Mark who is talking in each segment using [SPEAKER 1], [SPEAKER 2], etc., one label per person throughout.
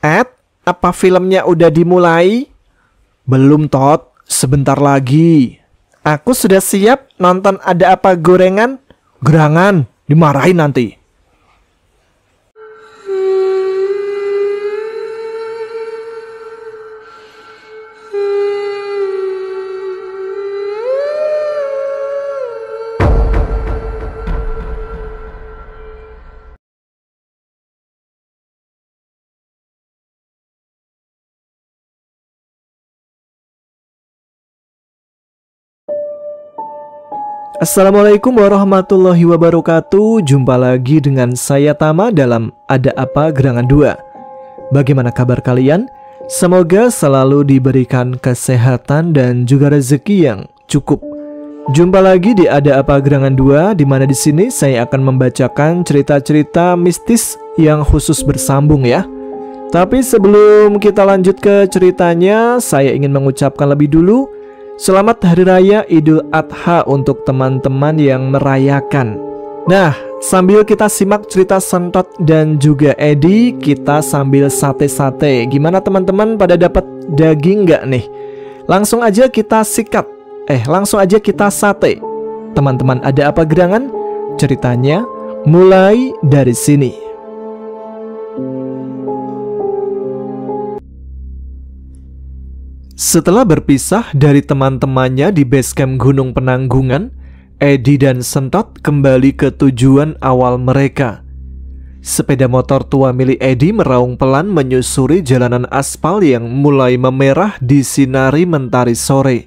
[SPEAKER 1] Ed, apa filmnya udah dimulai? Belum, Tot. Sebentar lagi. Aku sudah siap nonton Ada Apa Gorengan. Gerangan, dimarahin nanti. Assalamualaikum warahmatullahi wabarakatuh. Jumpa lagi dengan saya Tama dalam Ada Apa Gerangan 2. Bagaimana kabar kalian? Semoga selalu diberikan kesehatan dan juga rezeki yang cukup. Jumpa lagi di Ada Apa Gerangan 2, di mana di sini saya akan membacakan cerita-cerita mistis yang khusus bersambung ya. Tapi sebelum kita lanjut ke ceritanya, saya ingin mengucapkan lebih dulu Selamat Hari Raya Idul Adha untuk teman-teman yang merayakan. Nah, sambil kita simak cerita Sentot dan juga Edi, kita sambil sate-sate. Gimana teman-teman, pada dapat daging nggak nih? Langsung aja kita sikat. Langsung aja kita sate. Teman-teman, ada apa gerangan? Ceritanya mulai dari sini. Setelah berpisah dari teman-temannya di basecamp Gunung Penanggungan, Edi dan Sentot kembali ke tujuan awal mereka. Sepeda motor tua milik Edi meraung pelan menyusuri jalanan aspal yang mulai memerah disinari mentari sore.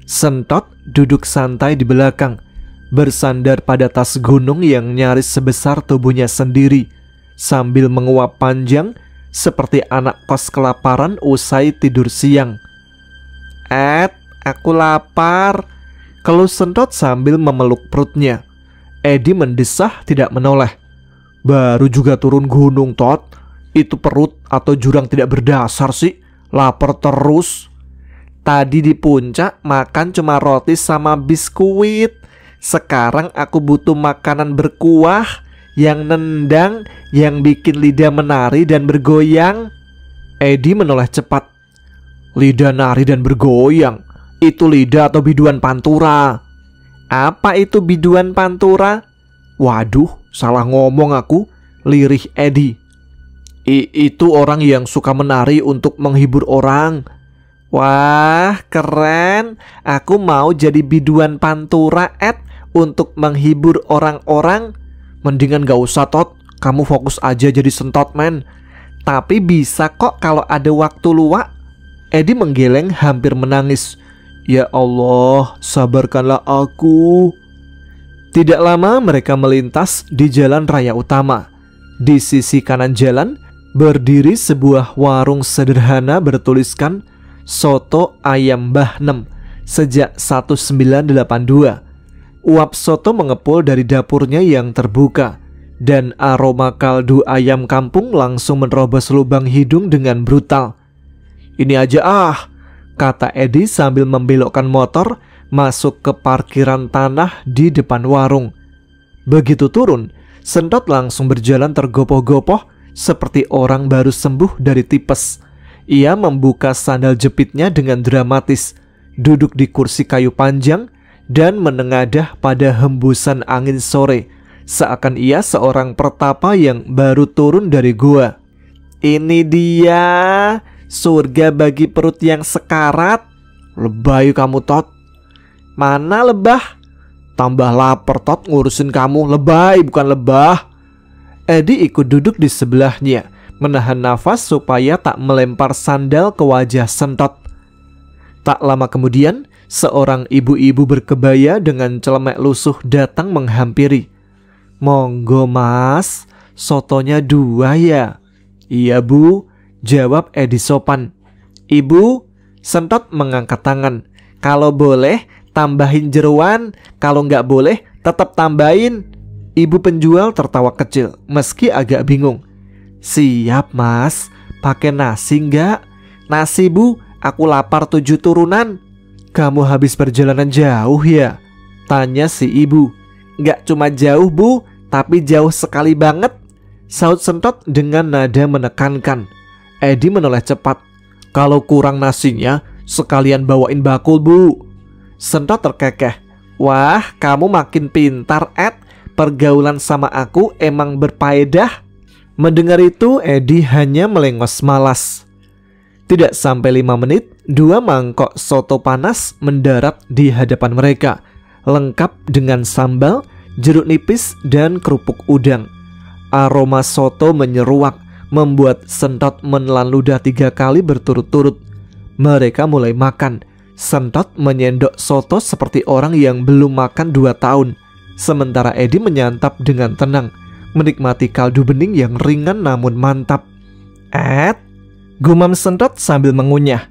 [SPEAKER 1] Sentot duduk santai di belakang, bersandar pada tas gunung yang nyaris sebesar tubuhnya sendiri, sambil menguap panjang seperti anak kos kelaparan usai tidur siang. Ed, aku lapar, keluh Sentot sambil memeluk perutnya. Edi mendesah tidak menoleh. Baru juga turun gunung, Tot. Itu perut atau jurang tidak berdasar sih? Lapar terus. Tadi di puncak makan cuma roti sama biskuit. Sekarang aku butuh makanan berkuah, yang nendang, yang bikin lidah menari dan bergoyang. Edi menoleh cepat. Lidah nari dan bergoyang? Itu lidah atau biduan pantura? Apa itu biduan pantura? Waduh, salah ngomong aku, lirih Edi. Itu orang yang suka menari untuk menghibur orang. Wah, keren. Aku mau jadi biduan pantura, Ed, untuk menghibur orang-orang. Mendingan gak usah, Tot. Kamu fokus aja jadi Sentot, men. Tapi bisa kok kalau ada waktu luang. Edi menggeleng hampir menangis. Ya Allah, sabarkanlah aku. Tidak lama mereka melintas di jalan raya utama. Di sisi kanan jalan berdiri sebuah warung sederhana bertuliskan Soto Ayam Mbah Nem sejak 1982. Uap soto mengepul dari dapurnya yang terbuka, dan aroma kaldu ayam kampung langsung menerobos lubang hidung dengan brutal. Ini aja kata Edi sambil membelokkan motor masuk ke parkiran tanah di depan warung. Begitu turun, Sentot langsung berjalan tergopoh-gopoh seperti orang baru sembuh dari tipes. Ia membuka sandal jepitnya dengan dramatis, duduk di kursi kayu panjang dan menengadah pada hembusan angin sore, seakan ia seorang pertapa yang baru turun dari gua. Ini dia surga bagi perut yang sekarat. Lebay kamu, Tot. Mana lebah? Tambah lapar, Tot, ngurusin kamu. Lebay, bukan lebah. Edi ikut duduk di sebelahnya, menahan nafas supaya tak melempar sandal ke wajah Sentot. Tak lama kemudian, seorang ibu-ibu berkebaya dengan celemek lusuh datang menghampiri. Monggo mas, sotonya 2 ya? Iya bu, jawab Edi sopan. Ibu, Sentot mengangkat tangan. Kalau boleh tambahin jeruan, kalau nggak boleh tetap tambahin. Ibu penjual tertawa kecil meski agak bingung. Siap mas, pakai nasi nggak? Nasi bu, aku lapar 7 turunan. Kamu habis perjalanan jauh ya? Tanya si ibu. Nggak cuma jauh bu, tapi jauh sekali banget, saut Sentot dengan nada menekankan. Edi menoleh cepat. "Kalau kurang nasinya, sekalian bawain bakul, Bu." Sentot terkekeh. "Wah, kamu makin pintar, Ed. Pergaulan sama aku emang berfaedah." Mendengar itu, Edi hanya melengos malas. Tidak sampai 5 menit, 2 mangkok soto panas mendarat di hadapan mereka, lengkap dengan sambal, jeruk nipis, dan kerupuk udang. Aroma soto menyeruak, membuat Sentot menelan ludah 3 kali berturut-turut. Mereka mulai makan. Sentot menyendok soto seperti orang yang belum makan 2 tahun. Sementara Edi menyantap dengan tenang, menikmati kaldu bening yang ringan namun mantap. "Ed," gumam Sentot sambil mengunyah,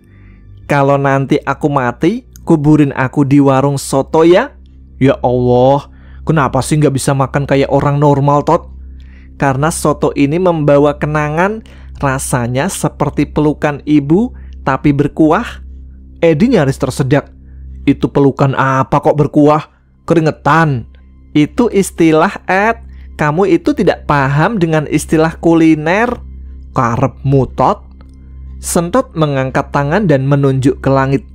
[SPEAKER 1] "kalau nanti aku mati, kuburin aku di warung soto ya." "Ya Allah, kenapa sih gak bisa makan kayak orang normal, Tot?" "Karena soto ini membawa kenangan. Rasanya seperti pelukan ibu tapi berkuah." Edi nyaris tersedak. "Itu pelukan apa kok berkuah? Keringetan." "Itu istilah, Ed. Kamu itu tidak paham dengan istilah kuliner." "Karepmu, Tot." Sentot mengangkat tangan dan menunjuk ke langit.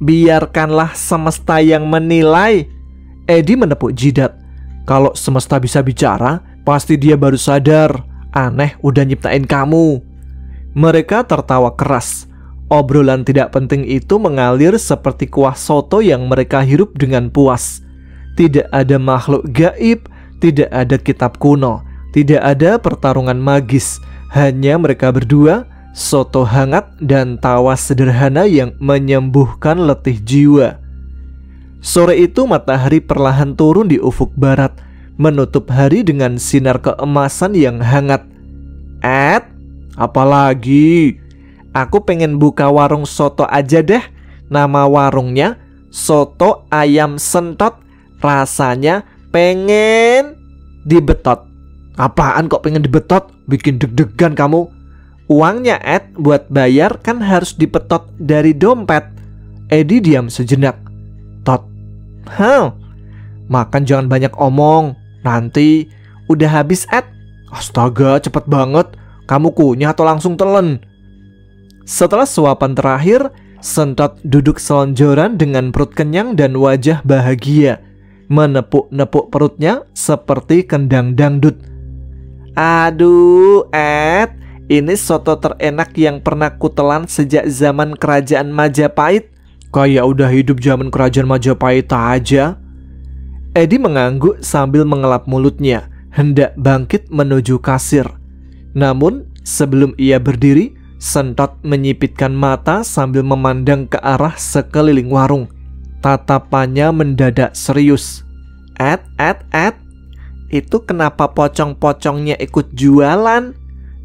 [SPEAKER 1] "Biarkanlah semesta yang menilai." Edi menepuk jidat. Kalau semesta bisa bicara, pasti dia baru sadar. Aneh udah nyiptain kamu. Mereka tertawa keras. Obrolan tidak penting itu mengalir seperti kuah soto yang mereka hirup dengan puas. Tidak ada makhluk gaib, tidak ada kitab kuno, tidak ada pertarungan magis. Hanya mereka berdua, soto hangat dan tawa sederhana yang menyembuhkan letih jiwa. Sore itu matahari perlahan turun di ufuk barat, menutup hari dengan sinar keemasan yang hangat. "Ed, apalagi? Aku pengen buka warung soto aja deh. Nama warungnya Soto Ayam Sentot. Rasanya pengen dibetot." "Apaan kok pengen dibetot? Bikin deg-degan kamu." "Uangnya, Ed, buat bayar kan harus dipetot dari dompet." Edi diam sejenak. "Tot, makan jangan banyak omong. Nanti udah habis, Ed." "Astaga, cepet banget. Kamu kunyah atau langsung telan?" Setelah suapan terakhir, Sentot duduk selonjoran dengan perut kenyang dan wajah bahagia, menepuk-nepuk perutnya seperti kendang dangdut. "Aduh, Ed, ini soto terenak yang pernah kutelan sejak zaman kerajaan Majapahit." "Kayak udah hidup zaman kerajaan Majapahit aja." Edi mengangguk sambil mengelap mulutnya, hendak bangkit menuju kasir. Namun, sebelum ia berdiri, Sentot menyipitkan mata sambil memandang ke arah sekeliling warung. Tatapannya mendadak serius. Ed, itu kenapa pocong-pocongnya ikut jualan?"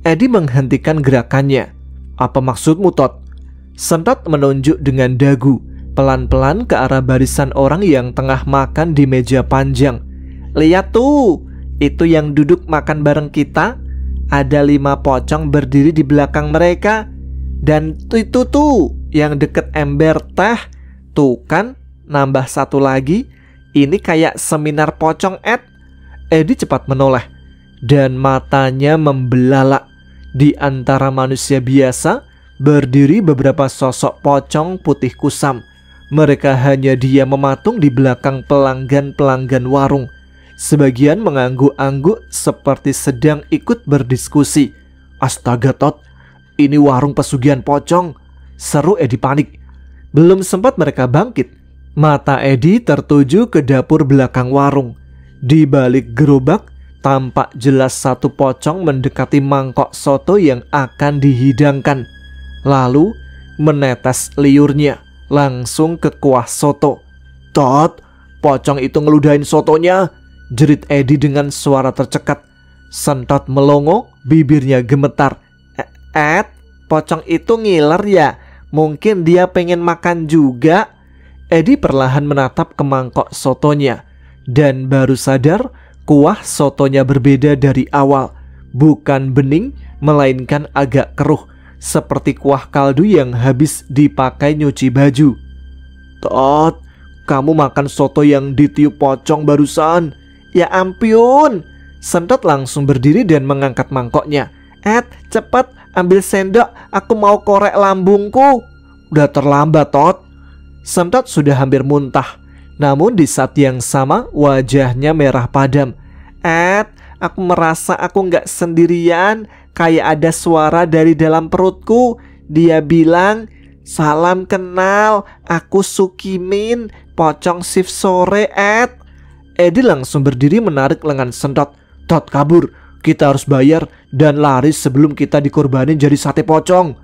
[SPEAKER 1] Edi menghentikan gerakannya. "Apa maksudmu, Tot?" Sentot menunjuk dengan dagu, pelan-pelan ke arah barisan orang yang tengah makan di meja panjang. "Lihat tuh, itu yang duduk makan bareng kita. Ada 5 pocong berdiri di belakang mereka. Dan itu tuh yang deket ember teh. Tuh kan, nambah 1 lagi. Ini kayak seminar pocong, Ed." Edi cepat menoleh, dan matanya membelalak. Di antara manusia biasa, berdiri beberapa sosok pocong putih kusam. Mereka hanya diam mematung di belakang pelanggan-pelanggan warung. Sebagian mengangguk-angguk seperti sedang ikut berdiskusi. "Astaga, Tot, ini warung pesugihan pocong," seru Edi panik. Belum sempat mereka bangkit, mata Edi tertuju ke dapur belakang warung. Di balik gerobak, tampak jelas 1 pocong mendekati mangkok soto yang akan dihidangkan. Lalu menetes liurnya langsung ke kuah soto. "Tot, pocong itu ngeludahin sotonya," jerit Edi dengan suara tercekat. Sentot melongo, bibirnya gemetar. "Ed, pocong itu ngiler ya? Mungkin dia pengen makan juga." Edi perlahan menatap ke mangkok sotonya, dan baru sadar kuah sotonya berbeda dari awal. Bukan bening, melainkan agak keruh, seperti kuah kaldu yang habis dipakai nyuci baju. "Tot, kamu makan soto yang ditiup pocong barusan." "Ya ampun." Sentot langsung berdiri dan mengangkat mangkoknya. "Ed, cepet, ambil sendok, aku mau korek lambungku. Udah terlambat, Tot. Sentot sudah hampir muntah. Namun di saat yang sama wajahnya merah padam. Aku merasa aku nggak sendirian. Kayak ada suara dari dalam perutku. Dia bilang, salam kenal, aku Sukimin, pocong shift sore, Edi langsung berdiri menarik lengan Sentot. Tot, kabur. Kita harus bayar dan lari sebelum kita dikorbanin jadi sate pocong.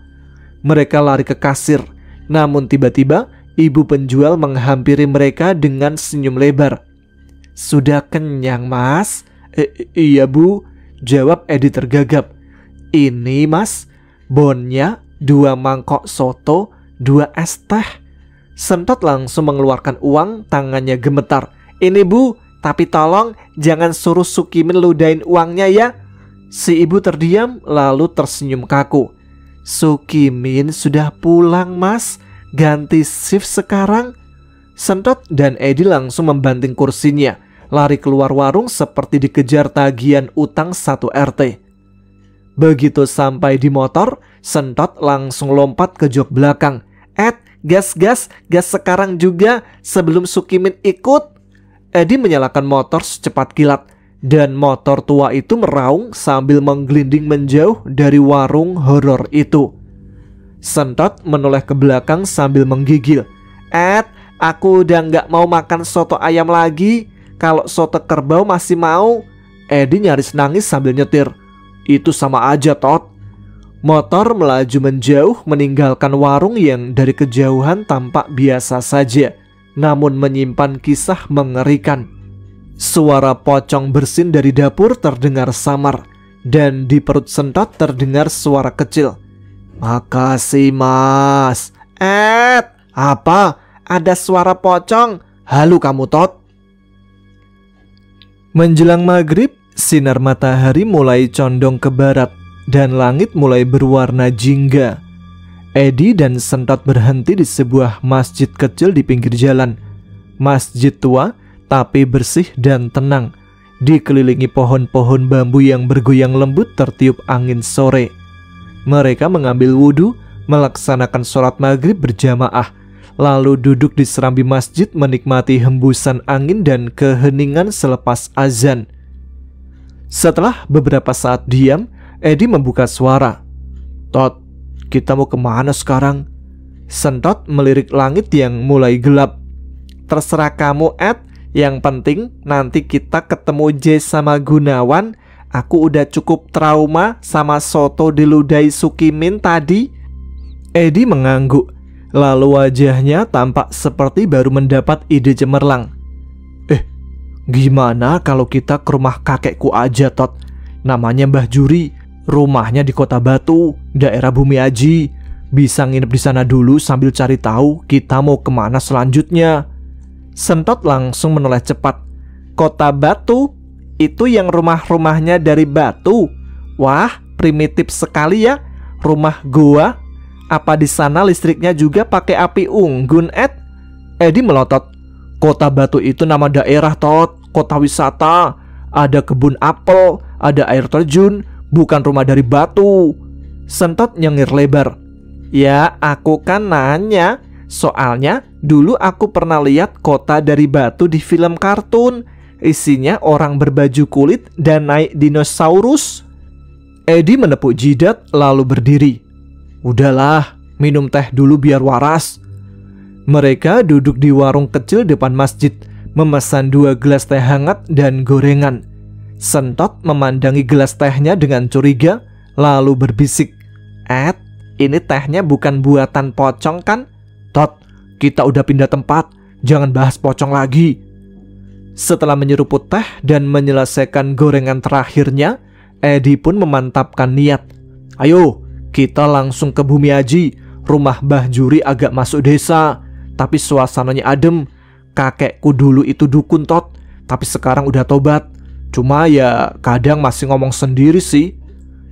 [SPEAKER 1] Mereka lari ke kasir. Namun tiba-tiba ibu penjual menghampiri mereka dengan senyum lebar. Sudah kenyang, Mas? Iya, Bu, jawab Edi tergagap. Ini, Mas, bonnya 2 mangkok soto, 2 es teh. Sentot langsung mengeluarkan uang, tangannya gemetar. Ini, Bu, tapi tolong jangan suruh Sukimin ludahin uangnya ya. Si ibu terdiam lalu tersenyum kaku. Sukimin sudah pulang, Mas. Ganti shift sekarang. Sentot dan Edi langsung membanting kursinya, lari keluar warung seperti dikejar tagihan utang 1 RT. Begitu sampai di motor, Sentot langsung lompat ke jok belakang. Gas sekarang juga sebelum Sukimin ikut. Edi menyalakan motor secepat kilat dan motor tua itu meraung sambil menggelinding menjauh dari warung horor itu. Sentot menoleh ke belakang sambil menggigil. Aku udah nggak mau makan soto ayam lagi. Kalau soto kerbau masih mau. Edi nyaris nangis sambil nyetir. Itu sama aja, Tot. Motor melaju menjauh meninggalkan warung yang dari kejauhan tampak biasa saja, namun menyimpan kisah mengerikan. Suara pocong bersin dari dapur terdengar samar, dan di perut Sentot terdengar suara kecil. Makasih, Mas. Apa? Ada suara pocong? Halu kamu, Tot. Menjelang maghrib, sinar matahari mulai condong ke barat dan langit mulai berwarna jingga. Edi dan Sentot berhenti di sebuah masjid kecil di pinggir jalan. Masjid tua tapi bersih dan tenang, dikelilingi pohon-pohon bambu yang bergoyang lembut tertiup angin sore. Mereka mengambil wudhu, melaksanakan sholat maghrib berjamaah, lalu duduk di serambi masjid menikmati hembusan angin dan keheningan selepas azan. Setelah beberapa saat diam, Edi membuka suara. Tot, kita mau kemana sekarang? Sentot melirik langit yang mulai gelap. Terserah kamu, Ed. Yang penting nanti kita ketemu J sama Gunawan. Aku udah cukup trauma sama soto diludahi Sukimin tadi. Edi mengangguk, lalu wajahnya tampak seperti baru mendapat ide cemerlang. Gimana kalau kita ke rumah kakekku aja, Tot? Namanya Mbah Juri. Rumahnya di Kota Batu, daerah Bumi Aji. Bisa nginep di sana dulu sambil cari tahu kita mau kemana selanjutnya. Sentot langsung menoleh cepat. Kota Batu? Itu yang rumah-rumahnya dari batu? Wah, primitif sekali ya. Rumah gua. Apa di sana listriknya juga pakai api unggun, Ed? Edi melotot. Kota Batu itu nama daerah, Tot. Kota wisata. Ada kebun apel, ada air terjun, bukan rumah dari batu. Sentot nyengir lebar. Ya, aku kan nanya. Soalnya dulu aku pernah lihat Kota dari Batu di film kartun. Isinya orang berbaju kulit dan naik dinosaurus. Edi menepuk jidat lalu berdiri. Udahlah, minum teh dulu biar waras. Mereka duduk di warung kecil depan masjid, memesan 2 gelas teh hangat dan gorengan. Sentot memandangi gelas tehnya dengan curiga, lalu berbisik. Ed, ini tehnya bukan buatan pocong kan? Tot, kita udah pindah tempat, jangan bahas pocong lagi. Setelah menyeruput teh dan menyelesaikan gorengan terakhirnya, Edi pun memantapkan niat. Ayo, kita langsung ke Bumi Aji. Rumah Mbah Juri agak masuk desa, tapi suasananya adem. Kakekku dulu itu dukun, Tot, tapi sekarang udah tobat. Cuma ya kadang masih ngomong sendiri sih.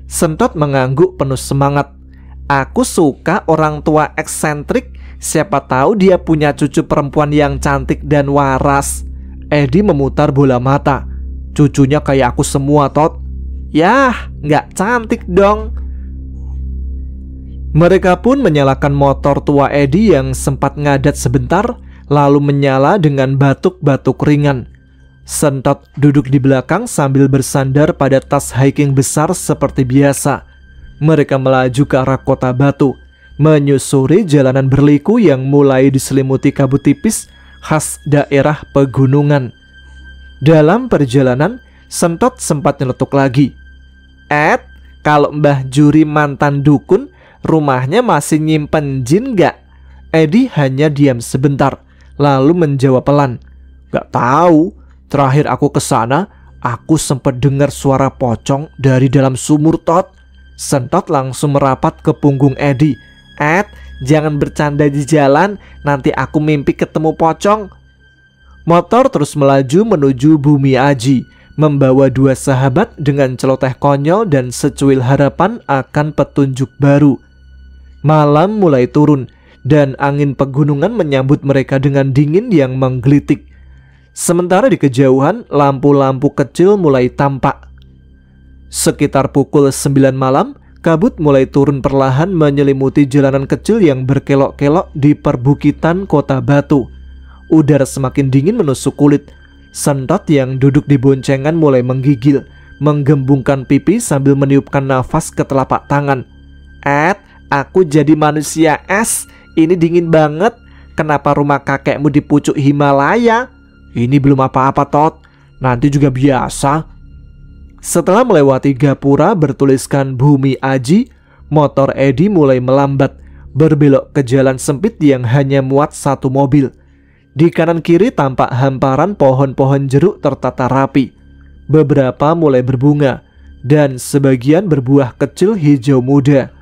[SPEAKER 1] Sentot mengangguk penuh semangat. Aku suka orang tua eksentrik. Siapa tahu dia punya cucu perempuan yang cantik dan waras. Edi memutar bola mata. Cucunya kayak aku semua, Tot. Yah, nggak cantik dong. Mereka pun menyalakan motor tua Edi yang sempat ngadat sebentar, lalu menyala dengan batuk-batuk ringan. Sentot duduk di belakang sambil bersandar pada tas hiking besar seperti biasa. Mereka melaju ke arah kota Batu, menyusuri jalanan berliku yang mulai diselimuti kabut tipis khas daerah pegunungan. Dalam perjalanan, Sentot sempat nyeletuk lagi. Kalau Mbah Juri mantan dukun, rumahnya masih nyimpen jin gak? Edi hanya diam sebentar, lalu menjawab pelan. Gak tahu, terakhir aku kesana, aku sempat dengar suara pocong dari dalam sumur, Tot. Sentot langsung merapat ke punggung Edi. Jangan bercanda di jalan, nanti aku mimpi ketemu pocong. Motor terus melaju menuju Bumi Aji, membawa dua sahabat dengan celoteh konyol dan secuil harapan akan petunjuk baru. Malam mulai turun dan angin pegunungan menyambut mereka dengan dingin yang menggelitik. Sementara di kejauhan, lampu-lampu kecil mulai tampak. Sekitar pukul 9 malam, kabut mulai turun perlahan menyelimuti jalanan kecil yang berkelok-kelok di perbukitan kota Batu. Udara semakin dingin menusuk kulit. Sentot yang duduk di boncengan mulai menggigil, menggembungkan pipi sambil meniupkan nafas ke telapak tangan. Aku jadi manusia es. Ini dingin banget. Kenapa rumah kakekmu di pucuk Himalaya? Ini belum apa-apa, Tot. Nanti juga biasa. Setelah melewati gapura bertuliskan Bumi Aji, motor Edi mulai melambat, berbelok ke jalan sempit yang hanya muat satu mobil. Di kanan kiri tampak hamparan pohon-pohon jeruk tertata rapi. Beberapa mulai berbunga dan sebagian berbuah kecil hijau muda.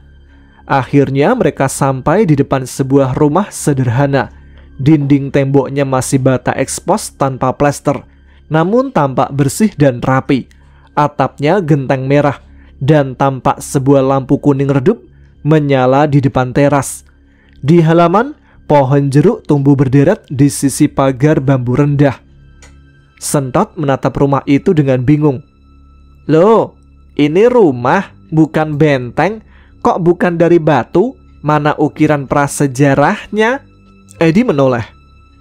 [SPEAKER 1] Akhirnya mereka sampai di depan sebuah rumah sederhana. Dinding temboknya masih bata ekspos tanpa plester, namun tampak bersih dan rapi. Atapnya genteng merah dan tampak sebuah lampu kuning redup menyala di depan teras. Di halaman, pohon jeruk tumbuh berderet di sisi pagar bambu rendah. Sentot menatap rumah itu dengan bingung. Loh, ini rumah bukan benteng. Kok bukan dari batu? Mana ukiran prasejarahnya? Edi menoleh.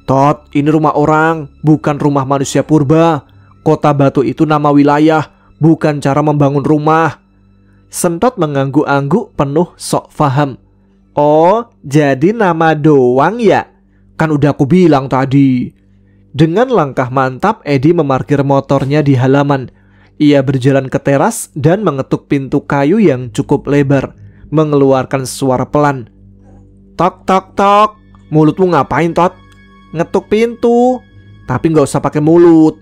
[SPEAKER 1] Tot, ini rumah orang, bukan rumah manusia purba. Kota Batu itu nama wilayah, bukan cara membangun rumah. Sentot mengangguk-angguk penuh sok faham. Oh, jadi nama doang ya? Kan udah aku bilang tadi. Dengan langkah mantap, Edi memarkir motornya di halaman. Ia berjalan ke teras dan mengetuk pintu kayu yang cukup lebar, mengeluarkan suara pelan. Tok tok tok. Mulutmu ngapain, Tot? Ngetuk pintu. Tapi nggak usah pakai mulut.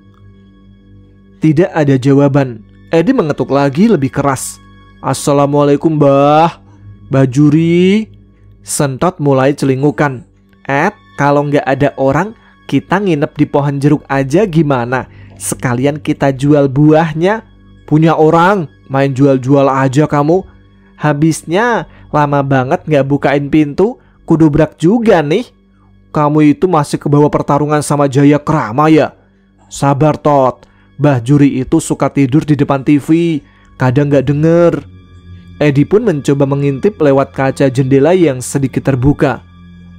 [SPEAKER 1] Tidak ada jawaban. Edi mengetuk lagi lebih keras. Assalamualaikum, Mbah. Mbah Juri. Sentot mulai celingukan. Kalau nggak ada orang, kita nginep di pohon jeruk aja gimana? Sekalian kita jual buahnya. Punya orang, main jual-jual aja kamu. Habisnya lama banget nggak bukain pintu. Kudobrak juga nih. Kamu itu masih kebawa pertarungan sama Jaya Krama ya? Sabar, Tot. Mbah Juri itu suka tidur di depan TV, kadang nggak denger. Edi pun mencoba mengintip lewat kaca jendela yang sedikit terbuka.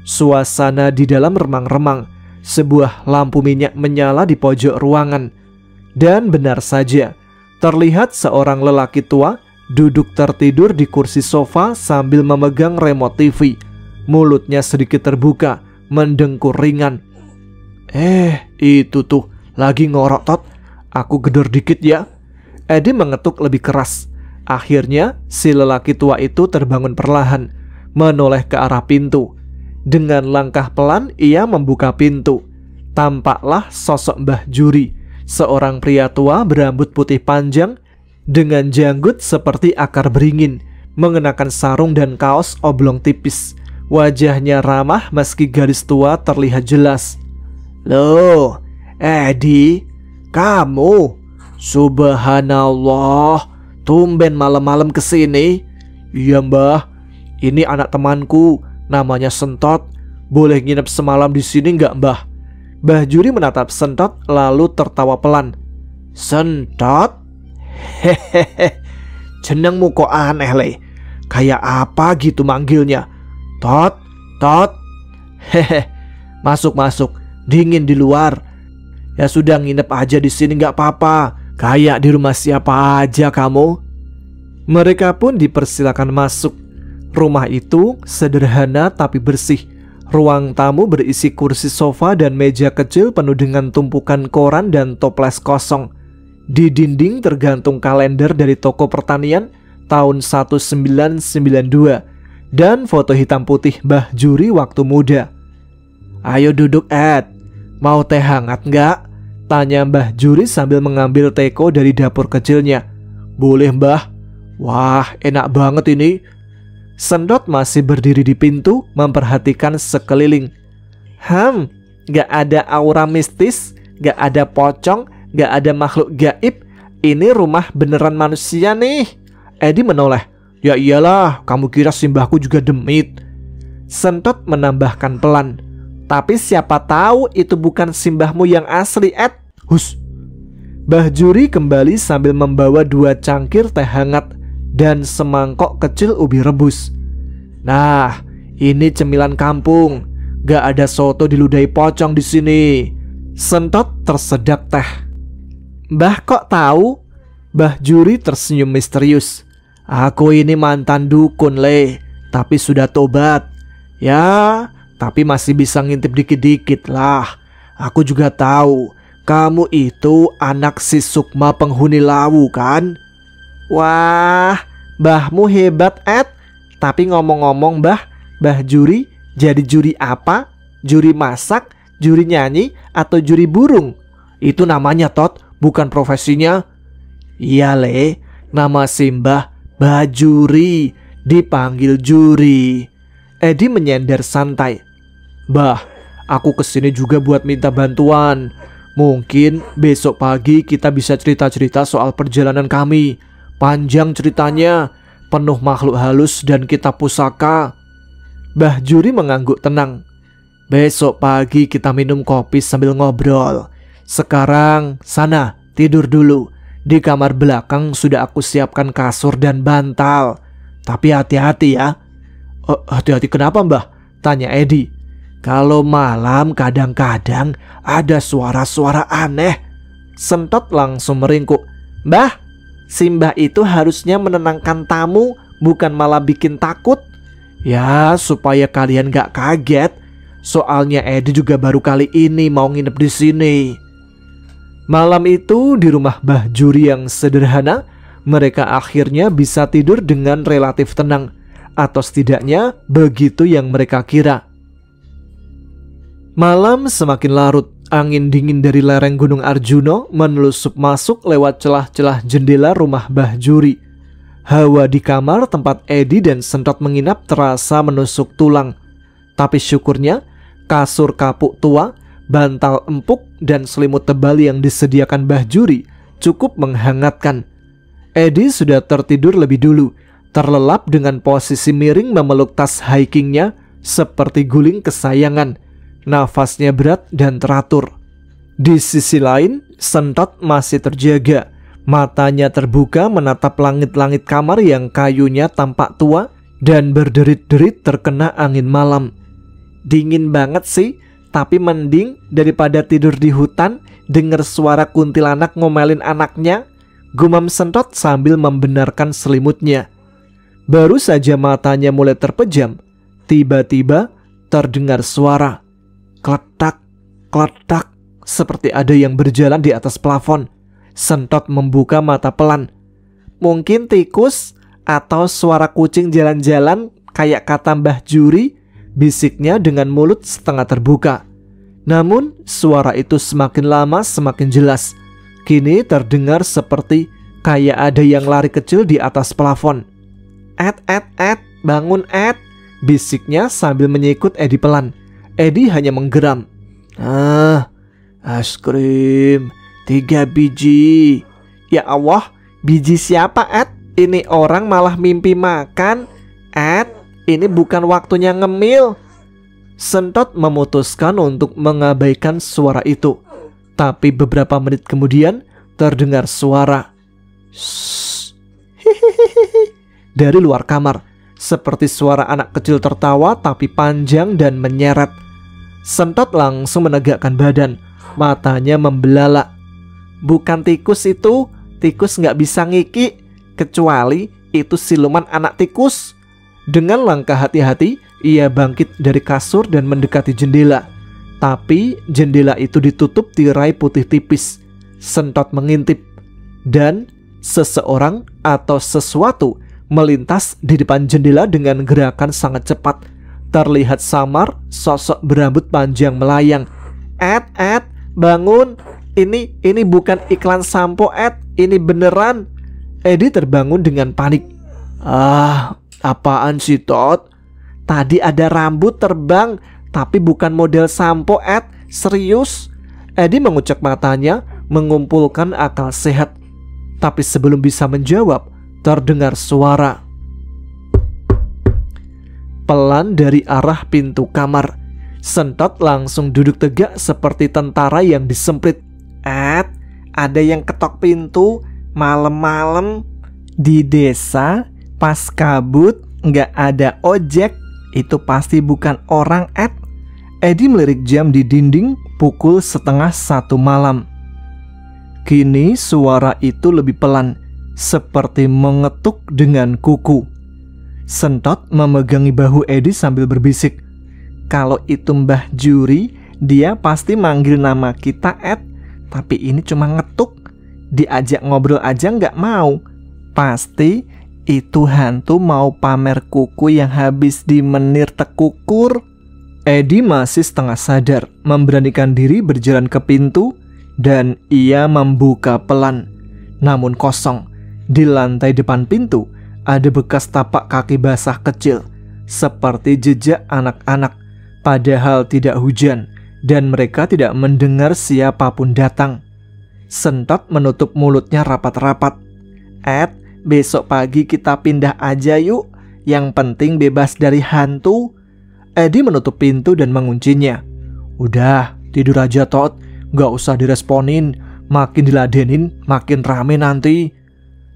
[SPEAKER 1] Suasana di dalam remang-remang. Sebuah lampu minyak menyala di pojok ruangan. Dan benar saja, terlihat seorang lelaki tua duduk tertidur di kursi sofa sambil memegang remote TV. Mulutnya sedikit terbuka, mendengkur ringan. Itu tuh, lagi ngorok, Tot. Aku gedor dikit ya. Edi mengetuk lebih keras. Akhirnya, si lelaki tua itu terbangun perlahan, menoleh ke arah pintu. Dengan langkah pelan, ia membuka pintu. Tampaklah sosok Mbah Juri, seorang pria tua berambut putih panjang, dengan janggut seperti akar beringin, mengenakan sarung dan kaos oblong tipis. Wajahnya ramah meski garis tua terlihat jelas. Loh, Edi, kamu? Subhanallah, tumben malam-malam kesini. Iya, Mbah, ini anak temanku, namanya Sentot. Boleh nginep semalam di sini nggak, Mbah? Mbah Juri menatap Sentot lalu tertawa pelan. Sentot? Hehehe, jenengmu kok aneh, Le. Kayak apa gitu manggilnya? Tot, Tot. Hehe, masuk. Dingin di luar. Ya sudah, nginep aja di sini nggak apa-apa. Kayak di rumah siapa aja kamu. Mereka pun dipersilakan masuk. Rumah itu sederhana tapi bersih. Ruang tamu berisi kursi sofa dan meja kecil penuh dengan tumpukan koran dan toples kosong. Di dinding tergantung kalender dari toko pertanian tahun 1992 dan foto hitam putih Mbah Juri waktu muda. Ayo duduk, Ed. Mau teh hangat nggak? Tanya Mbah Juri sambil mengambil teko dari dapur kecilnya. Boleh, Mbah. Wah, enak banget ini. Sendot masih berdiri di pintu memperhatikan sekeliling. Gak ada aura mistis, gak ada pocong, gak ada makhluk gaib. Ini rumah beneran manusia nih. Edi menoleh. Ya iyalah, kamu kira simbahku juga demit. Sentot menambahkan pelan. Tapi siapa tahu itu bukan simbahmu yang asli, Ed. Hus. Mbah Juri kembali sambil membawa 2 cangkir teh hangat dan semangkok kecil ubi rebus. Nah, ini cemilan kampung. Gak ada soto diludahi pocong di sini. Sentot tersedak teh. Mbah kok tahu? Mbah Juri tersenyum misterius. Aku ini mantan dukun, Le. Tapi sudah tobat. Ya, tapi masih bisa ngintip dikit-dikit lah. Aku juga tahu kamu itu anak si Sukma penghuni Lawu kan? Wah, mbahmu hebat, Ed. Tapi ngomong-ngomong, Mbah Juri jadi juri apa? Juri masak, juri nyanyi, atau juri burung? Itu namanya, Tot, bukan profesinya. Iya, Le. Nama Simbah Bajuri, dipanggil Juri. Edi menyender santai. Bah, aku kesini juga buat minta bantuan. Mungkin besok pagi kita bisa cerita-cerita soal perjalanan kami. Panjang ceritanya, penuh makhluk halus dan kitab pusaka. Mbah Juri mengangguk tenang. Besok pagi kita minum kopi sambil ngobrol. Sekarang sana tidur dulu. Di kamar belakang sudah aku siapkan kasur dan bantal. Tapi hati-hati ya. Hati-hati kenapa, Mbah? Tanya Edi. Kalau malam kadang-kadang ada suara-suara aneh. Sentot langsung meringkuk. Mbah, Simbah itu harusnya menenangkan tamu, bukan malah bikin takut. Ya, supaya kalian gak kaget. Soalnya Edi juga baru kali ini mau nginep di sini. Malam itu di rumah Mbah Juri yang sederhana, mereka akhirnya bisa tidur dengan relatif tenang. Atau setidaknya begitu yang mereka kira. Malam semakin larut. Angin dingin dari lereng Gunung Arjuno menelusup masuk lewat celah-celah jendela rumah Mbah Juri. Hawa di kamar tempat Edi dan Sentot menginap terasa menusuk tulang. Tapi syukurnya kasur kapuk tua, bantal empuk, dan selimut tebal yang disediakan Mbah Juri cukup menghangatkan. Edi sudah tertidur lebih dulu, terlelap dengan posisi miring memeluk tas hikingnya seperti guling kesayangan. Nafasnya berat dan teratur. Di sisi lain, Sentot masih terjaga. Matanya terbuka menatap langit-langit kamar yang kayunya tampak tua dan berderit-derit terkena angin malam. Dingin banget sih, tapi mending daripada tidur di hutan dengar suara kuntilanak ngomelin anaknya, gumam Sentot sambil membenarkan selimutnya. Baru saja matanya mulai terpejam, tiba-tiba terdengar suara. Kletak, kletak, seperti ada yang berjalan di atas plafon. Sentot membuka mata pelan. Mungkin tikus atau suara kucing jalan-jalan kayak kata Mbah Juri, bisiknya dengan mulut setengah terbuka. Namun suara itu semakin lama semakin jelas. Kini terdengar seperti kayak ada yang lari kecil di atas plafon. Ed, bangun Ed, bisiknya sambil menyikut Edi pelan. Edi hanya menggeram. Es krim 3 biji. Ya Allah, biji siapa, Ed? Ini orang malah mimpi makan. Ed, ini bukan waktunya ngemil. Sentot memutuskan untuk mengabaikan suara itu. Tapi beberapa menit kemudian terdengar suara. Shh. Dari luar kamar. seperti suara anak kecil tertawa tapi panjang dan menyeret. Sentot langsung menegakkan badan, matanya membelalak. Bukan tikus itu, tikus nggak bisa ngiki, kecuali itu siluman anak tikus. Dengan langkah hati-hati, ia bangkit dari kasur dan mendekati jendela. Tapi jendela itu ditutup tirai putih tipis. Sentot mengintip, dan seseorang atau sesuatu melintas di depan jendela dengan gerakan sangat cepat. Terlihat samar sosok berambut panjang melayang. Ed, bangun. Ini bukan iklan sampo, Ed. Ini beneran. Eddie terbangun dengan panik. Apaan sih, Tot? Tadi ada rambut terbang, tapi bukan model sampo, Ed. Serius? Eddie mengucek matanya, mengumpulkan akal sehat. Tapi sebelum bisa menjawab, terdengar suara pelan dari arah pintu kamar. Sentot langsung duduk tegak seperti tentara yang disemprit. Ed, ada yang ketok pintu malam-malam di desa pas kabut, nggak ada ojek. Itu pasti bukan orang, Ed. Eddie melirik jam di dinding pukul 12:30 malam. Kini suara itu lebih pelan, seperti mengetuk dengan kuku. Sentot memegangi bahu Eddie sambil berbisik. Kalau itu Mbah Juri, dia pasti manggil nama kita, Ed. Tapi ini cuma ngetuk. Diajak ngobrol aja nggak mau. Pasti itu hantu mau pamer kuku yang habis dimenir tekukur. Eddie masih setengah sadar, memberanikan diri berjalan ke pintu, dan ia membuka pelan. Namun kosong. Di lantai depan pintu ada bekas tapak kaki basah kecil, seperti jejak anak-anak. Padahal tidak hujan, dan mereka tidak mendengar siapapun datang. Sentot menutup mulutnya rapat-rapat. Ed, besok pagi kita pindah aja yuk. Yang penting bebas dari hantu. Eddie menutup pintu dan menguncinya. Udah, tidur aja, Tot. Gak usah diresponin. Makin diladenin, makin rame nanti.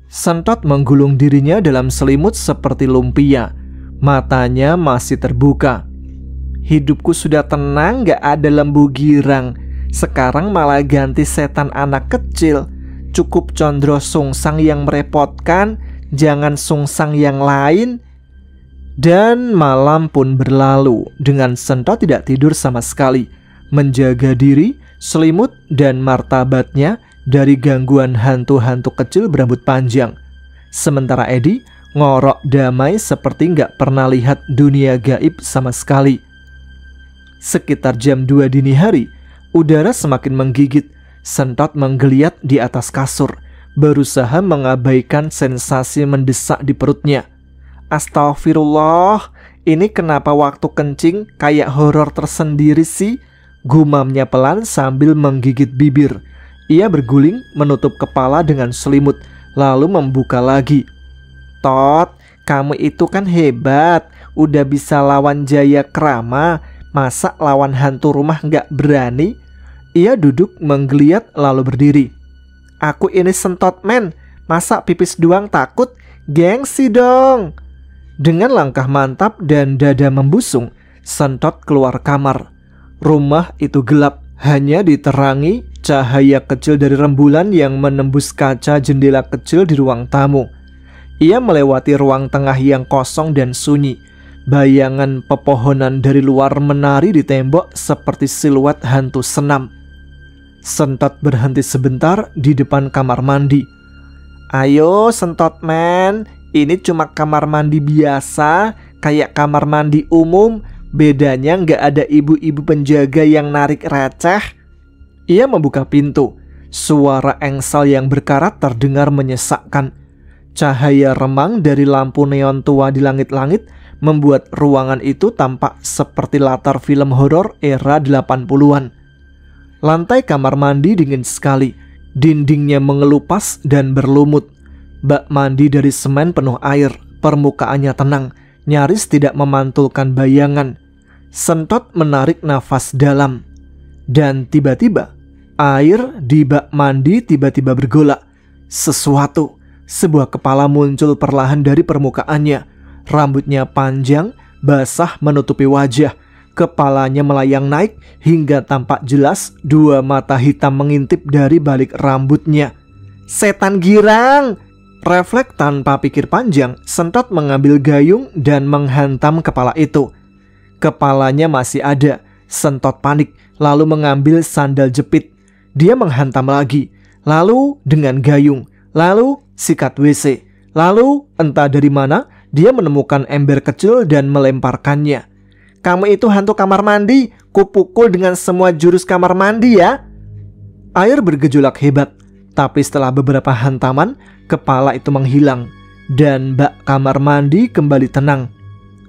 [SPEAKER 1] Sentot menggulung dirinya dalam selimut seperti lumpia. Matanya masih terbuka. Hidupku sudah tenang, gak ada lembu girang. Sekarang malah ganti setan anak kecil. Cukup Condro Sungsang yang merepotkan, jangan sungsang yang lain. Dan malam pun berlalu dengan Sentot tidak tidur sama sekali, menjaga diri, selimut, dan martabatnya dari gangguan hantu-hantu kecil berambut panjang. Sementara Eddie ngorok damai seperti nggak pernah lihat dunia gaib sama sekali. Sekitar jam 2 dini hari, udara semakin menggigit. Sentot menggeliat di atas kasur, berusaha mengabaikan sensasi mendesak di perutnya. Astagfirullah, ini kenapa waktu kencing kayak horor tersendiri sih? Gumamnya pelan sambil menggigit bibir. Ia berguling menutup kepala dengan selimut, lalu membuka lagi. Tot, kamu itu kan hebat, udah bisa lawan Jaya Krama. Masa lawan hantu rumah nggak berani? Ia duduk menggeliat lalu berdiri. Aku ini Sentot, men. Masa pipis doang takut? Gengsi dong. Dengan langkah mantap dan dada membusung, Sentot keluar kamar. Rumah itu gelap, hanya diterangi cahaya kecil dari rembulan yang menembus kaca jendela kecil di ruang tamu. Ia melewati ruang tengah yang kosong dan sunyi. Bayangan pepohonan dari luar menari di tembok seperti siluet hantu senam. Sentot berhenti sebentar di depan kamar mandi. Ayo Sentot man, ini cuma kamar mandi biasa, kayak kamar mandi umum. Bedanya nggak ada ibu-ibu penjaga yang narik receh. Ia membuka pintu. Suara engsel yang berkarat terdengar menyesakkan. Cahaya remang dari lampu neon tua di langit-langit membuat ruangan itu tampak seperti latar film horor era 80-an. Lantai kamar mandi dingin sekali. Dindingnya mengelupas dan berlumut. Bak mandi dari semen penuh air. Permukaannya tenang, nyaris tidak memantulkan bayangan. Sentot menarik nafas dalam. Dan tiba-tiba air di bak mandi tiba-tiba bergolak. Sebuah kepala muncul perlahan dari permukaannya. Rambutnya panjang, basah menutupi wajah. Kepalanya melayang naik hingga tampak jelas 2 mata hitam mengintip dari balik rambutnya. Setan girang! Refleks tanpa pikir panjang, Sentot mengambil gayung dan menghantam kepala itu. Kepalanya masih ada. Sentot panik, lalu mengambil sandal jepit. Dia menghantam lagi, lalu dengan gayung, lalu sikat WC. Lalu entah dari mana dia menemukan ember kecil dan melemparkannya. Kamu itu hantu kamar mandi, kupukul dengan semua jurus kamar mandi ya. Air bergejolak hebat, tapi setelah beberapa hantaman, kepala itu menghilang dan bak kamar mandi kembali tenang.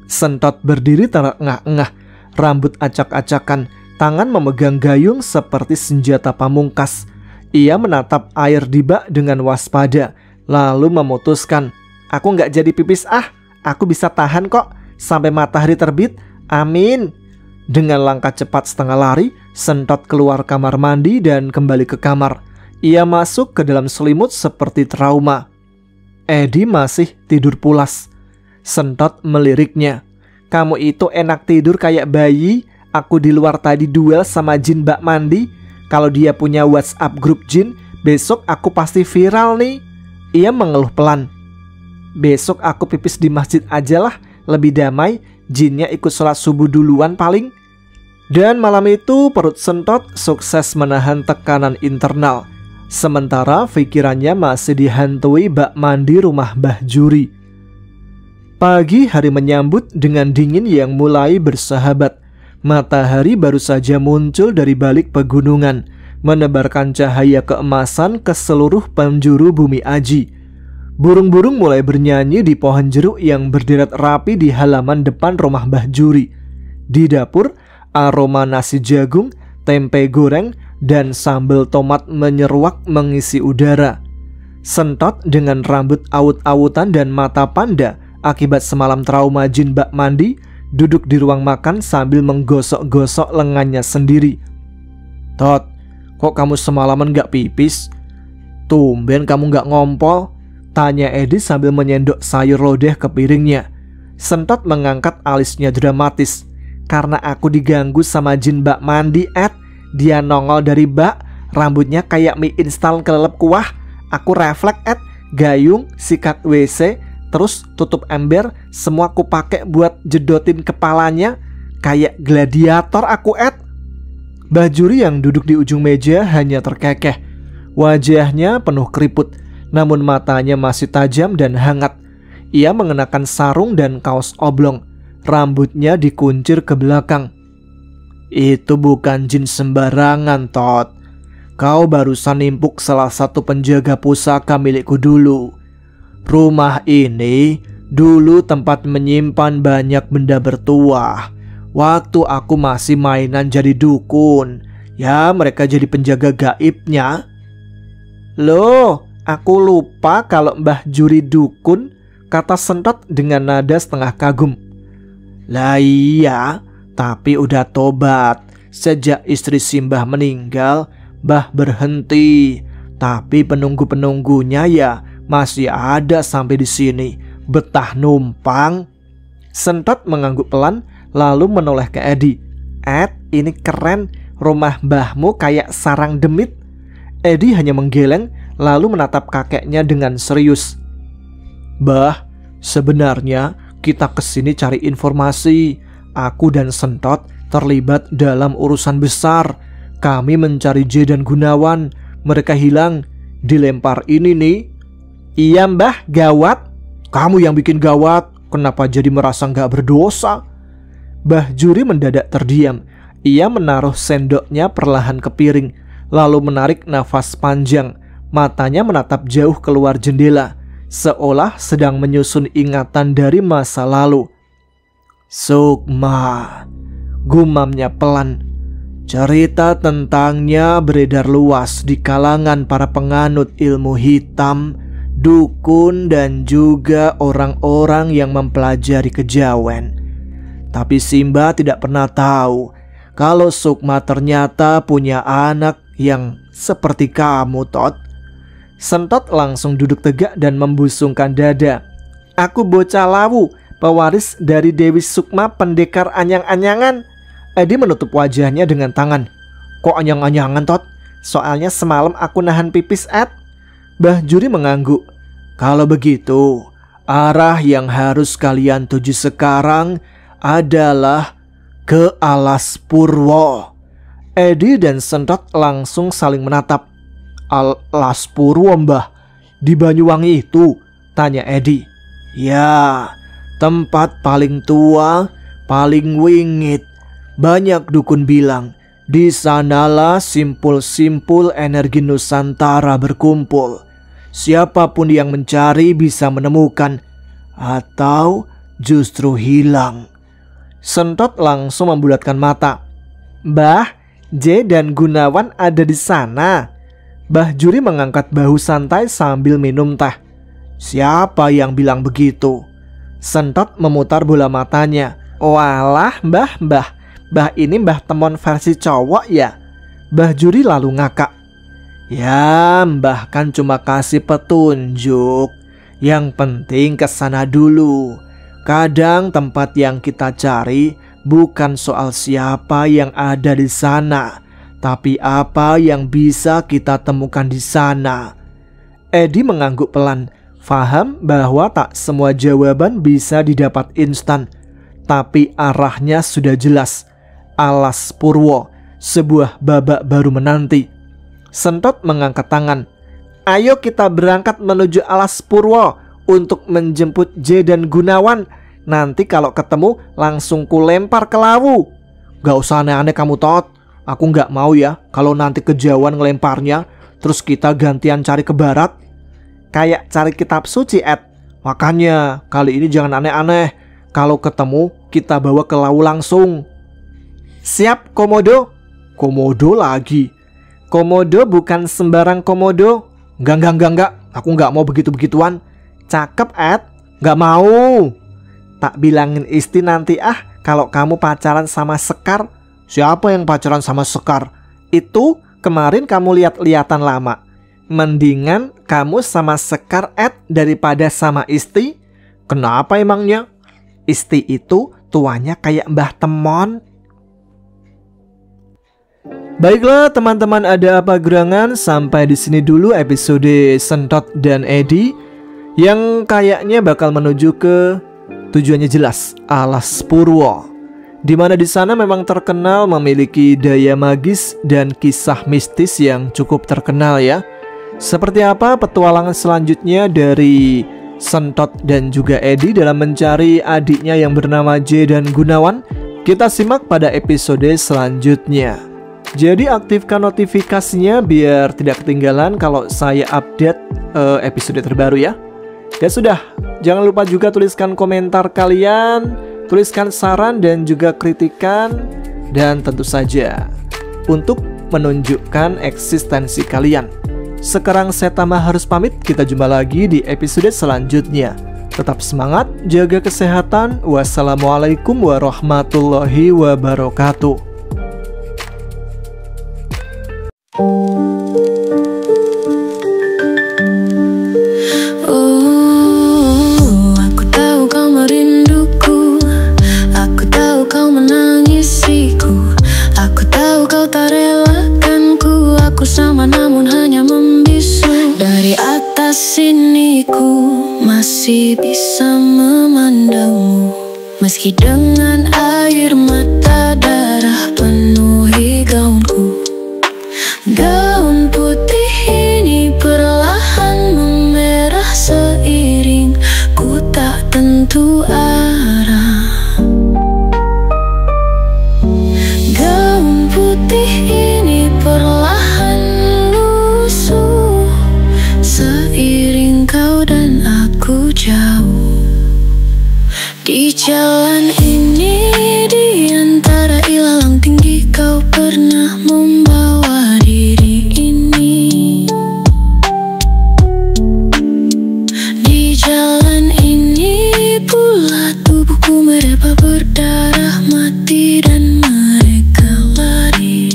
[SPEAKER 1] Sentot berdiri terengah-engah, rambut acak-acakan, tangan memegang gayung seperti senjata pamungkas. Ia menatap air di bak dengan waspada, lalu memutuskan, aku nggak jadi pipis aku bisa tahan kok sampai matahari terbit. Amin. Dengan langkah cepat setengah lari, Sentot keluar kamar mandi dan kembali ke kamar. Ia masuk ke dalam selimut seperti trauma. Eddie masih tidur pulas. Sentot meliriknya. Kamu itu enak tidur kayak bayi. Aku di luar tadi duel sama jin bak mandi. Kalau dia punya WhatsApp grup jin, besok aku pasti viral nih. Ia mengeluh pelan. Besok aku pipis di masjid aja lah, lebih damai. Jinnya ikut sholat subuh duluan paling. Dan malam itu perut Sentot sukses menahan tekanan internal. Sementara pikirannya masih dihantui bak mandi rumah Mbah Juri. Pagi hari menyambut dengan dingin yang mulai bersahabat. Matahari baru saja muncul dari balik pegunungan, menebarkan cahaya keemasan ke seluruh penjuru bumi aji. Burung-burung mulai bernyanyi di pohon jeruk yang berderet rapi di halaman depan rumah Mbah Juri. Di dapur, aroma nasi jagung, tempe goreng, dan sambal tomat menyeruak mengisi udara. Sentot dengan rambut awut-awutan dan mata panda akibat semalam trauma jin bak mandi, duduk di ruang makan sambil menggosok-gosok lengannya sendiri. Tot, kok kamu semalaman gak pipis? Tumben kamu gak ngompol? Tanya Eddie sambil menyendok sayur lodeh ke piringnya. Sentot mengangkat alisnya dramatis. Karena aku diganggu sama jin bak mandi, Ed. Dia nongol dari bak, rambutnya kayak mie instan kelelep kuah. Aku refleks, Ed. Gayung, sikat WC, terus tutup ember. Semua aku pakai buat jedotin kepalanya. Kayak gladiator aku, Ed. Mbah Juri yang duduk di ujung meja hanya terkekeh. Wajahnya penuh keriput, namun matanya masih tajam dan hangat. Ia mengenakan sarung dan kaos oblong. Rambutnya dikuncir ke belakang. Itu bukan jin sembarangan, Tot. Kau barusan nimpuk salah satu penjaga pusaka milikku dulu. Rumah ini dulu tempat menyimpan banyak benda bertuah. Waktu aku masih mainan jadi dukun, ya mereka jadi penjaga gaibnya. Loh, aku lupa kalau Mbah Juri dukun, kata Sentot dengan nada setengah kagum. Lah iya, tapi udah tobat. Sejak istri Simbah meninggal, Mbah berhenti. Tapi penunggu-penunggunya ya masih ada sampai di sini. Betah numpang. Sentot mengangguk pelan lalu menoleh ke Eddie. Ed, ini keren. Rumah mbahmu kayak sarang demit. Eddie hanya menggeleng lalu menatap kakeknya dengan serius. Bah, sebenarnya kita kesini cari informasi. Aku dan Sentot terlibat dalam urusan besar. Kami mencari J dan Gunawan. Mereka hilang. Dilempar ini nih. Iya mbah, gawat. Kamu yang bikin gawat. Kenapa jadi merasa gak berdosa? Mbah Juri mendadak terdiam. Ia menaruh sendoknya perlahan ke piring, lalu menarik nafas panjang. Matanya menatap jauh keluar jendela, seolah sedang menyusun ingatan dari masa lalu. Sukma, gumamnya pelan. Cerita tentangnya beredar luas di kalangan para penganut ilmu hitam, dukun, dan juga orang-orang yang mempelajari kejawen. Tapi Simba tidak pernah tahu kalau Sukma ternyata punya anak yang seperti kamu, Tot. Sentot langsung duduk tegak dan membusungkan dada. Aku bocah lawu, pewaris dari Dewi Sukma pendekar anyang-anyangan. Edi menutup wajahnya dengan tangan. Kok anyang-anyangan, Tot? Soalnya semalam aku nahan pipis, Ed. Mbah Juri mengangguk. Kalau begitu, arah yang harus kalian tuju sekarang adalah ke Alas Purwo. Edi dan Sentot langsung saling menatap. Alas Purwo, Mbah? Di Banyuwangi itu? Tanya Edi. Ya, tempat paling tua, paling wingit. Banyak dukun bilang, di sanalah simpul-simpul energi Nusantara berkumpul. Siapapun yang mencari bisa menemukan, atau justru hilang. Sentot langsung membulatkan mata. Mbah, J dan Gunawan ada di sana. Mbah Juri mengangkat bahu santai sambil minum teh. Siapa yang bilang begitu? Sentot memutar bola matanya. Walah, Mbah ini Mbah Temon versi cowok ya? Mbah Juri lalu ngakak. Ya, Mbah kan cuma kasih petunjuk. Yang penting kesana dulu. Kadang tempat yang kita cari bukan soal siapa yang ada di sana, tapi apa yang bisa kita temukan di sana. Edi mengangguk pelan, faham bahwa tak semua jawaban bisa didapat instan. Tapi arahnya sudah jelas. Alas Purwo, sebuah babak baru menanti. Sentot mengangkat tangan. Ayo kita berangkat menuju Alas Purwo untuk menjemput J dan Gunawan. Nanti kalau ketemu langsung ku lempar ke lawu. Gak usah aneh-aneh kamu, Tot. Aku gak mau ya kalau nanti kejauhan ngelemparnya, terus kita gantian cari ke barat. Kayak cari kitab suci, Ed. Makanya kali ini jangan aneh-aneh. Kalau ketemu kita bawa ke lawu langsung. Siap, Komodo. Komodo lagi. Komodo bukan sembarang komodo. Enggak. Aku gak mau begitu-begituan. Cakep, Ed. Gak mau. Tak bilangin Isti nanti kalau kamu pacaran sama Sekar. Siapa yang pacaran sama Sekar? Itu kemarin kamu lihat-lihatan lama. Mendingan kamu sama Sekar, Ed, daripada sama Isti. Kenapa emangnya? Isti itu tuanya kayak Mbah Temon. Baiklah teman-teman, ada apa gerangan? Sampai di sini dulu episode Sentot dan Edi yang kayaknya bakal menuju ke tujuannya jelas, Alas Purwo. Dimana di sana memang terkenal memiliki daya magis dan kisah mistis yang cukup terkenal ya. Seperti apa petualangan selanjutnya dari Sentot dan juga Edi dalam mencari adiknya yang bernama J dan Gunawan? Kita simak pada episode selanjutnya. Jadi aktifkan notifikasinya biar tidak ketinggalan kalau saya update episode terbaru ya. Ya sudah, jangan lupa juga tuliskan komentar kalian, tuliskan saran dan juga kritikan, dan tentu saja untuk menunjukkan eksistensi kalian. Sekarang saya Tama harus pamit, kita jumpa lagi di episode selanjutnya. Tetap semangat, jaga kesehatan. Wassalamualaikum warahmatullahi wabarakatuh.
[SPEAKER 2] Sama namun hanya membisu. Dari atas sini ku masih bisa memandangmu, meski dengan air mata darah penuhi gaunku. Gaun putih ini perlahan memerah seiring ku tak tentu arah. Gaun putih ini perlahan di jalan ini, di antara ilalang tinggi, kau pernah membawa diri ini. Di jalan ini pula tubuhku mereba berdarah mati dan mereka lari.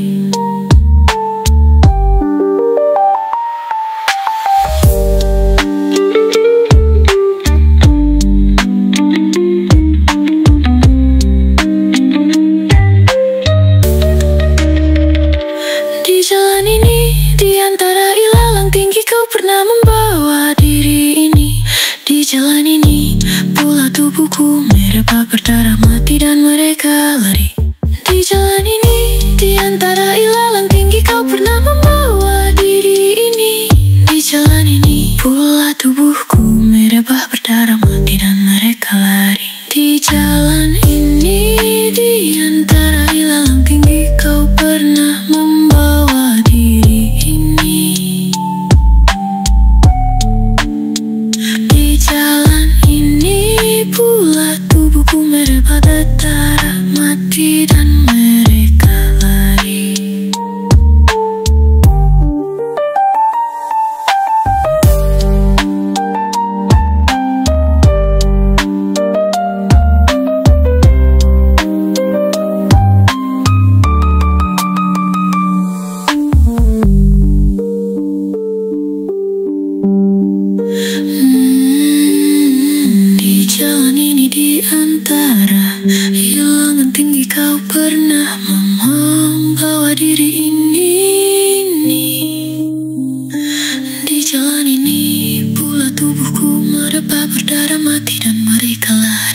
[SPEAKER 2] berdarah mati dan mereka lari. Di jalan ini, di antara ilalang tinggi kau pernah membawa diri ini. Di jalan ini, pula tubuhku merebah berdarah mati dan mereka lari. Di jalan ini, di antara ilalang tinggi kau pernah membawa diri ini. Di jalan ini pula tubuhku merebah berdarah mati dan mereka lari. Di jalan ini, di antara ilalang tinggi kau pernah membawa diri ini. Di jalan ini pula tubuhku merebah berdarah mati dan mereka lari.